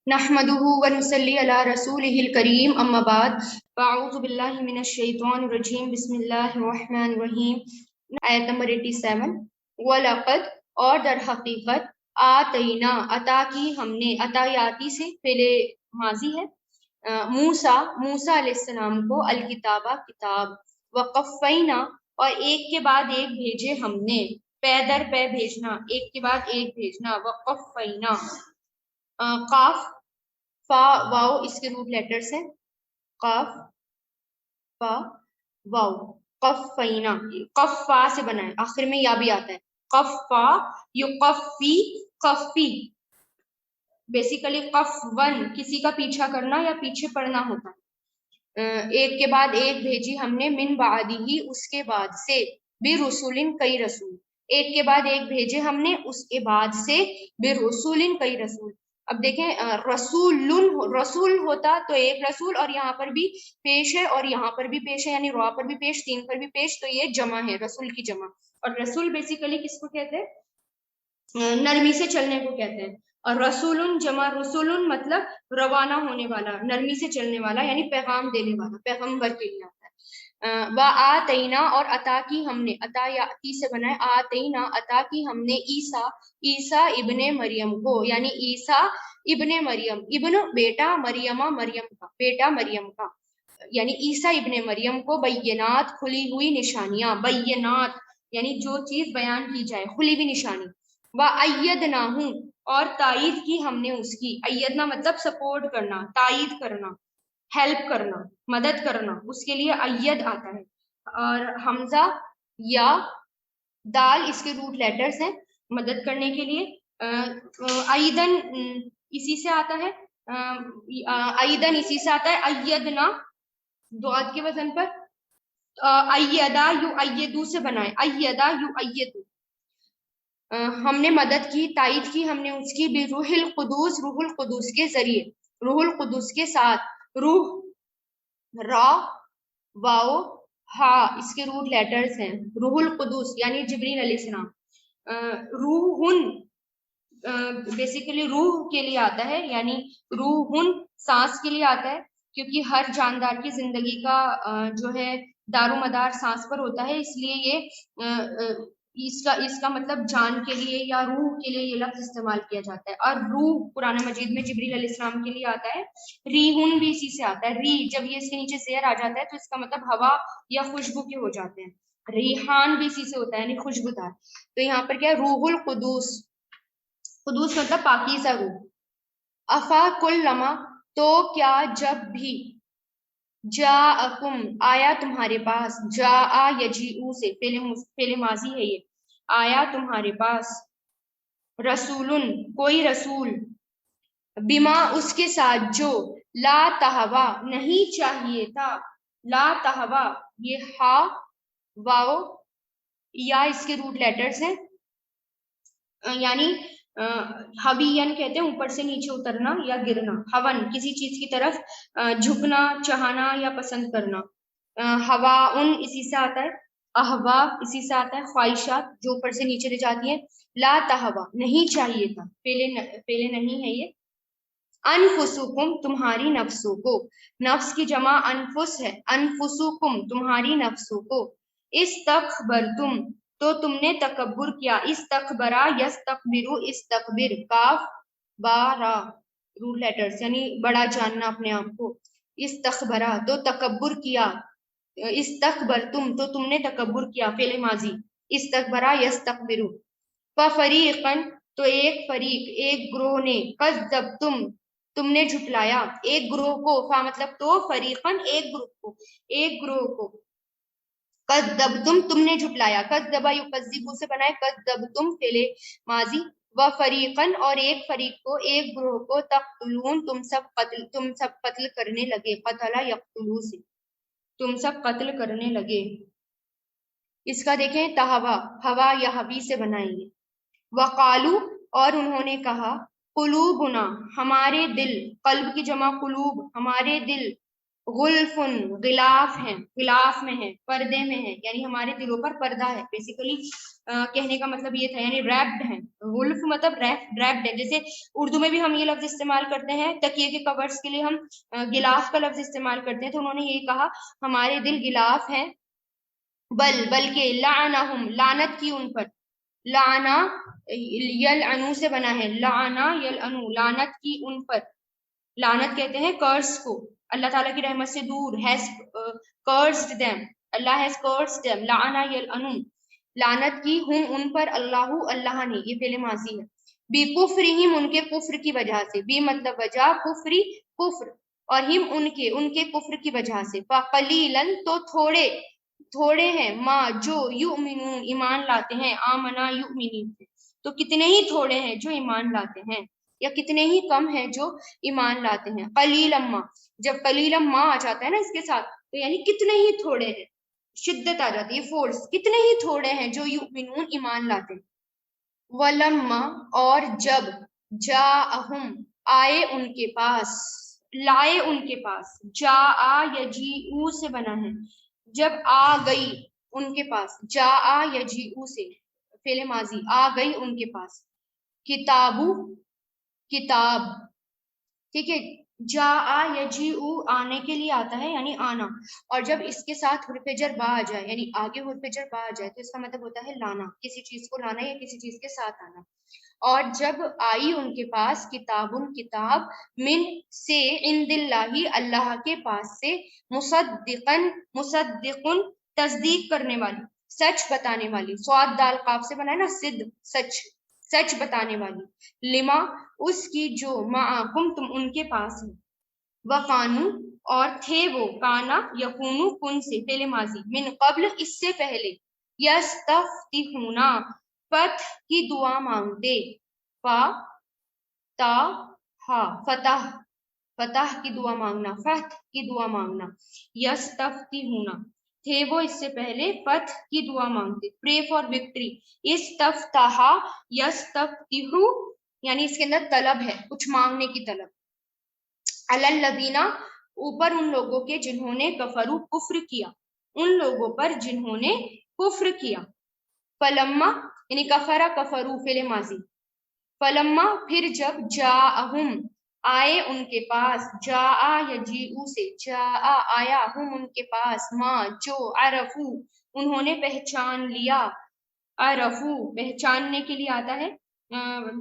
نحمده ونصلي على رسوله الكريم اما بعد فاعوذ باللہ من الشیطان الرجیم بسم اللہ الرحمن الرحیم. آیت نمبر 87. وَلَقَدْ اور در حقیقت آتینا عطا کی ہم نے، عطایاتی سے پہلے ماضی ہے، موسیٰ علیہ السلام کو الکتابہ کتاب، وقفینا اور ایک کے بعد ایک بھیجے ہم نے، پے در پے بھیجنا، ایک کے بعد ایک بھیجنا، وقفینا قاف فا واو اس کے روٹ لیٹرز ہیں، قاف فا واو، قفینا، قف فا سے بنا ہے، آخر میں یا بھی آتا ہے، قف فا یقفی قفی، بیسیکلی قف ون کسی کا پیچھا کرنا یا پیچھے پڑنا ہوتا ہے. ایک کے بعد ایک بھیجی ہم نے، من بعدی ہی اس کے بعد سے، برسولن کئی رسول، ایک کے بعد ایک بھیجے ہم نے اس کے بعد سے، برسولن کئی رسول. اب دیکھیں رسول ہوتا تو ایک رسول، اور یہاں پر بھی پیش ہے اور یہاں پر بھی پیش ہے، یعنی را پر بھی پیش، تین پر بھی پیش، تو یہ جمع ہے، رسول کی جمع. اور رسول بیسیکلی کس کو کہتے ہیں؟ نرمی سے چلنے کو کہتے ہیں. اور رسول جمع رسول مطلب روانہ ہونے والا، نرمی سے چلنے والا، یعنی پیغام دینے والا، پیغمبر کے لیے آتا ہے. وآتینا اور عطا کی ہم نے، عطا یا عطی سے بنا ہے، آتینا عطا کی ہم نے، عیسیٰ ابن مریم کو، یعنی عیسیٰ ابن مریم، ابن بیٹا، مریمہ مریم کا بیٹا، مریم کا، یعنی عیسیٰ ابن مریم کو، بینات کھلی ہوئی نشانیاں، بینات یعنی جو چیز بیان کی جائے، کھلی ہوئی نشانی. وَأَيَّدْنَاهُ اور تائید کی ہم نے اس کی، ایدنا مطلب سپورٹ کرنا، تائید کرنا، ہیلپ کرنا، مدد کرنا، اس کے لیے اید آتا ہے. اور حمزہ یا دال اس کے روٹ لیٹرز ہیں مدد کرنے کے لیے. ایدن اسی سے آتا ہے، ایدن اسی سے آتا ہے، ایدنا دعات کے وزن پر، ایدا یو ایدو سے بنائے، ایدا یو ایدو. ہم نے مدد کی، تائید کی ہم نے اس کی، بروح القدوس روح القدوس کے ذریعے، روح القدوس کے ساتھ. روح را واو ہا اس کے روٹ لیٹرز ہیں، روح القدوس یعنی جبریل علیہ السلام. روحن بیسیکلی روح کے لیے آتا ہے، یعنی روحن سانس کے لیے آتا ہے، کیونکہ ہر جاندار کی زندگی کا جو ہے دار و مدار سانس پر ہوتا ہے، اس لیے یہ اس کا مطلب جان کے لیے یا روح کے لیے یہ لفظ استعمال کیا جاتا ہے. اور روح قرآن مجید میں جبریل علیہ السلام کے لیے آتا ہے. ریحن بھی اسی سے آتا ہے، ری جب یہ اس کے نیچے زیر آ جاتا ہے تو اس کا مطلب ہوا یا خوشبو کے ہو جاتے ہیں. ریحان بھی اسی سے ہوتا ہے، یعنی خوشبودار. تو یہاں پر کیا ہے؟ روح القدوس، قدوس مطلب پاکیزہ روح. افا کلما تو کیا جب بھی، جاءکم آیا تمہارے پاس، جاء یجیء سے پہلے ماضی ہے، یہ آیا تمہارے پاس، رسول کوئی رسول، بما اس کے ساتھ جو، لا تہوا نہیں چاہیے تھا، لا تہوا یہ ہا واو یا اس کے روٹ لیٹرز ہیں، یعنی حبین کہتے ہیں اوپر سے نیچے اترنا یا گرنا، ہون کسی چیز کی طرف جھکنا، چاہنا یا پسند کرنا. ہوا ان اسی سے آتا ہے، احوا اسی سے آتا ہے، خواہشات جو اوپر سے نیچے لے جاتی ہیں. لا تہوا نہیں چاہیے تھا، پہلے نہیں ہے یہ. انفسکم تمہاری نفسوں کو، نفس کی جمع انفس ہے، انفسکم تمہاری نفسوں کو. استکبرتم تو تم نے تکبر کیا، استکبرا یستکبرو، استکبر کاف بارا روٹ لیٹرز یعنی بڑا جاننا اپنے آپ کو. استکبرا تو تکبر کیا، استکبرتم تو تم نے تکبر کیا، فعل ماضی، استکبرا یستکبرو. ففریقا تو ایک فریق، ایک گروہ نے، کذبتم تم نے جھٹلایا، ایک گروہ کو، فا مطلب تو، فریقاً ایک گروہ کو، کذبتم تم نے جھٹلایا، کذبا یکذبو سے بنا ہے، کذبتم فعل ماضی. وفریقاً اور ایک فریق کو، ایک گروہ کو، تقتلون تم سب قتل کرنے لگے، قتل یقتلو سے تم سب قتل کرنے لگے. اس کا دیکھیں تہوا، ہوا یا حوی سے بنائیں گے. وقالو اور انہوں نے کہا، قلوبنا ہمارے دل، قلب کی جمع قلوب، ہمارے دل، غلفن غلاف ہیں، غلاف میں ہے، پردے میں ہے، یعنی ہمارے دلوں پر پردہ ہے. بیسیکلی کہنے کا مطلب یہ تھا، یعنی ریپڈ ہیں. غلف مطلب ریپڈ ہے. جیسے اردو میں بھی ہم یہ لفظ استعمال کرتے ہیں تکیے کے کورس کے لیے، ہم غلاف کا لفظ استعمال کرتے ہیں، تو انہوں نے یہ کہا ہمارے دل غلاف ہیں. بلکہ لعنہم لعنت کی ان پر، لعنا یلعنو سے بنا ہے، لعنا یلعنو لعنت کی ان پر. لعنت کہتے ہیں کرس کو، اللہ تعالیٰ کی رحمت سے دور. has cursed them، Allah has cursed them. لعنا یلعنو لعنت کی ہم ان پر، اللہ نے، یہ فعل ماضی ہے. بی کفرہم ان کے کفر کی وجہ سے، بی مطلب وجہ، کفری کفر، اور ہم ان کے کفر کی وجہ سے. فقلیلاً تو تھوڑے ہیں، ما جو، یؤمنون ایمان لاتے ہیں، آمنا یؤمنین تو کتنے ہی تھوڑے ہیں جو ایمان لاتے ہیں، یا کتنے ہی کم ہیں جو ایمان لاتے ہیں. قلیلا ما، جب قلیلا ما آ جاتا ہے نا اس کے ساتھ، تو یعنی کتنے ہی تھوڑے ہیں، شدت آ جاتی ہے، فورس، کتنے ہی تھوڑے ہیں جو یؤمنون ایمان لاتے ہیں. ولما اور جب، جاءہم آئے ان کے پاس، لائے ان کے پاس، جاء یجیء سے بنا ہے، جب آ گئی ان کے پاس، جاء یجیء سے فعل ماضی، آ گئی ان کے پاس. کتابو کتاب، ٹھیک ہے. جاء یجیء آنے کے لیے آتا ہے، یعنی آنا، اور جب اس کے ساتھ حرف جر با آ جائے، یعنی آگے حرف جر با آ جائے، تو اس کا مطلب ہوتا ہے لانا، کسی چیز کو لانا یا کسی چیز کے ساتھ آنا. اور جب آئی ان کے پاس کتابن کتاب، من سے، عند اللہ اللہ کے پاس سے، مصدقن تصدیق کرنے والی، سچ بتانے والی. صاد دال قاف سے بنا ہے نا، صدق سچ بتانے والی. لما اس کی جو، معکم تم ان کے پاس ہیں. وقانو اور تھے وہ، کانا یکونو کن سے فعل ماضی، من قبل اس سے پہلے، یستفتحون فتح کی دعا مانگتے. فتح کی دعا مانگنا، فتح کی دعا مانگنا. یستفتحون تھے وہ اس سے پہلے فتح کی دعا مانگتے، پرے فار وکٹری. استفتح یستفتح، یعنی اس کے اندر طلب ہے، کچھ مانگنے کی طلب. علی الذین اوپر ان لوگوں کے جنہوں نے کفروا کفر کیا، ان لوگوں پر جنہوں نے کفر کیا. فلما یعنی کفرا کفروا فعل ماضی. فلما پھر جب، جاءہم آئے ان کے پاس، جاء یجیء سے، جاء آیا، ہم ان کے پاس، ما جو، عرفو انہوں نے پہچان لیا. عرفو پہچاننے کے لیے آتا ہے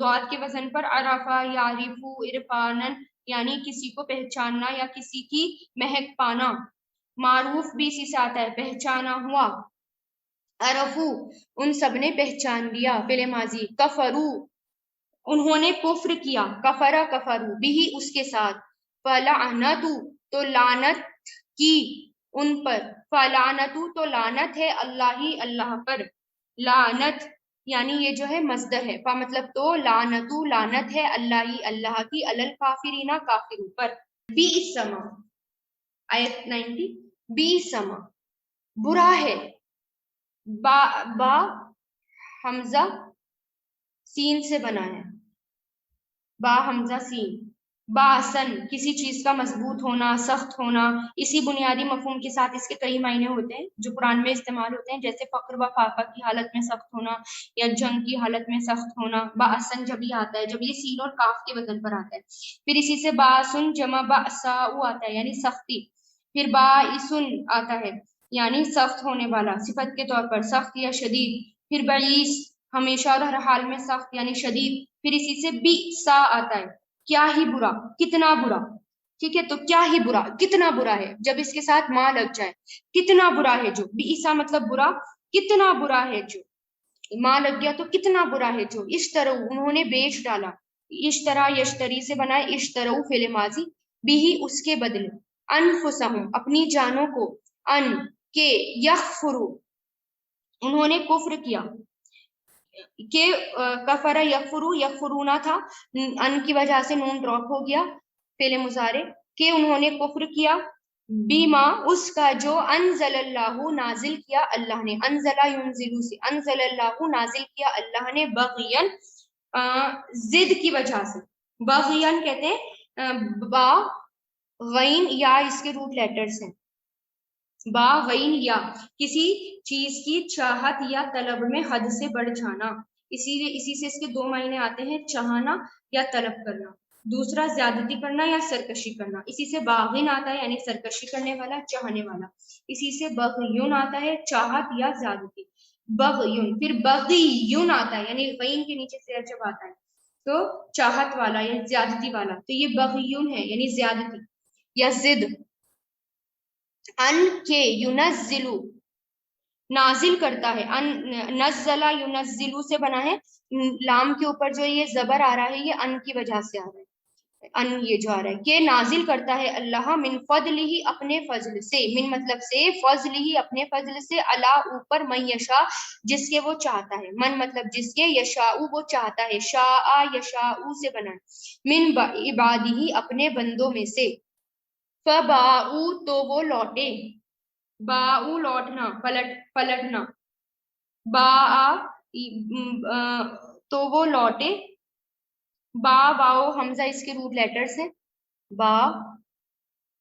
ضاد کے وزن پر، عرفا یعرفو عرفانن، یعنی کسی کو پہچاننا یا کسی کی مہک پانا. معروف بھی اسی سے آتا ہے، پہچانا ہوا. عرفو ان سب نے پہچان لیا فعل ماضی. کفرو انہوں نے کفر کیا، کفرا کفرو بھی اس کے ساتھ. فلعنتو تو لعنت کی ان پر، فلعنتو تو لعنت ہے، اللہ پر. لعنت یعنی یہ جو ہے مصدر ہے، مطلب تو لعنتو لعنت ہے، اللہ کی، علی الکافرین کافروں پر. بئسما آیت 90، بئسما برا ہے، با حمزہ سین سے بنا ہے، با حمزہ سین. باسن کسی چیز کا مضبوط ہونا، سخت ہونا. اسی بنیادی مفہوم کے ساتھ اس کے کئی معنی ہوتے ہیں جو قرآن میں استعمال ہوتے ہیں، جیسے فقر و فاقہ کی حالت میں سخت ہونا، یا جنگ کی حالت میں سخت ہونا. باسن جب یہ آتا ہے، جب یہ سین اور کاف کے وزن پر آتا ہے. پھر اسی سے باسن جمع باساء آتا ہے، یعنی سختی. پھر باعثن آتا ہے یعنی سخت ہونے والا، صفت کے طور پر سخت یا شدید. پھر بعیس ہمیشہ اور ہر حال میں سخت یعنی شدید. پھر اسی سے بئسا آتا ہے، کیا ہی برا، کتنا برا. ٹھیک ہے، تو کیا ہی برا، کتنا برا ہے، جب اس کے ساتھ ماں لگ جائے، کتنا برا ہے جو. بئسا مطلب برا، کتنا برا ہے جو، ماں لگ گیا تو کتنا برا ہے جو. اشترو انہوں نے بیچ ڈالا، اشترا یشتری سے بنا ہے، اشترو فعل ماضی، بھی اس کے بدلے. انفسہم اپنی جانوں کو، ان کے، یغفروا انہوں نے کفر کیا، کہ کفر یغفروا یغفرونا تھا، ان کی وجہ سے نون ڈراپ ہو گیا، فعل مضارع، کہ انہوں نے کفر کیا. بیما اس کا جو، انزل اللہ نازل کیا اللہ نے، انزل ینزل سے، انزل اللہ نازل کیا اللہ نے، بغین ضد کی وجہ سے. بغین کہتے ہیں با غین یا اس کے روٹ لیٹرز ہیں، با غین یا، کسی چیز کی چاہت یا طلب میں حد سے بڑھ جانا، اسی سے اس کے دو معنی آتے ہیں، چاہنا یا طلب کرنا، دوسرا زیادتی کرنا یا سرکشی کرنا، اسی سے باغین آتا ہے یعنی سرکشی کرنے والا، چاہنے والا، اسی سے بغیون آتا ہے چاہت یا زیادتی، بغیون، پھر بغیون آتا ہے یعنی غین کے نیچے سے جب آتا ہے تو چاہت والا یا زیادتی والا، تو یہ بغیون ہے یعنی زیادتی یا ضد، ان کے یونزلو نازل کرتا ہے، ان نزلہ یونزلو سے بنا ہے، لام کے اوپر جو یہ زبر آ رہا ہے یہ ان کی وجہ سے آ رہا ہے، ان یہ جو آ رہا ہے کہ نازل کرتا ہے اللہ من فضل ہی اپنے فضل سے، من مطلب سے، فضل ہی اپنے فضل سے، اللہ اوپر من یشا جس کے وہ چاہتا ہے، من مطلب جس کے، یشاء وہ چاہتا ہے، شاء یشاء سے بنا ہے، من عبادی اپنے بندوں میں سے، فباؤ تو وہ لوٹے، باؤ لوٹنا، پلٹنا، با تو وہ لوٹے، با واؤ حمزہ اس کے روٹ لیٹرز ہیں، با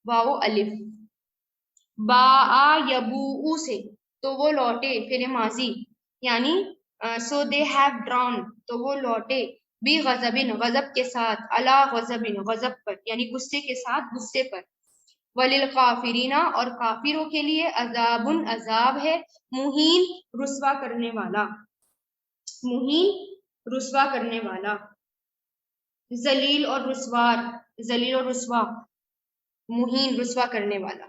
واؤ الف، با یبو سے تو وہ لوٹے، فعل ماضی یعنی سو دے ہیو ڈران تو وہ لوٹے، بھی غضبن غضب کے ساتھ، علی غضبن غضب پر یعنی غصے کے ساتھ غصے پر، وللکافرین اور کافروں کے لیے عذاب عذاب ہے، مہین رسوا کرنے والا، مہین رسوا کرنے والا، ذلیل اور رسوار، ذلیل اور رسوا، مہین رسوا کرنے والا۔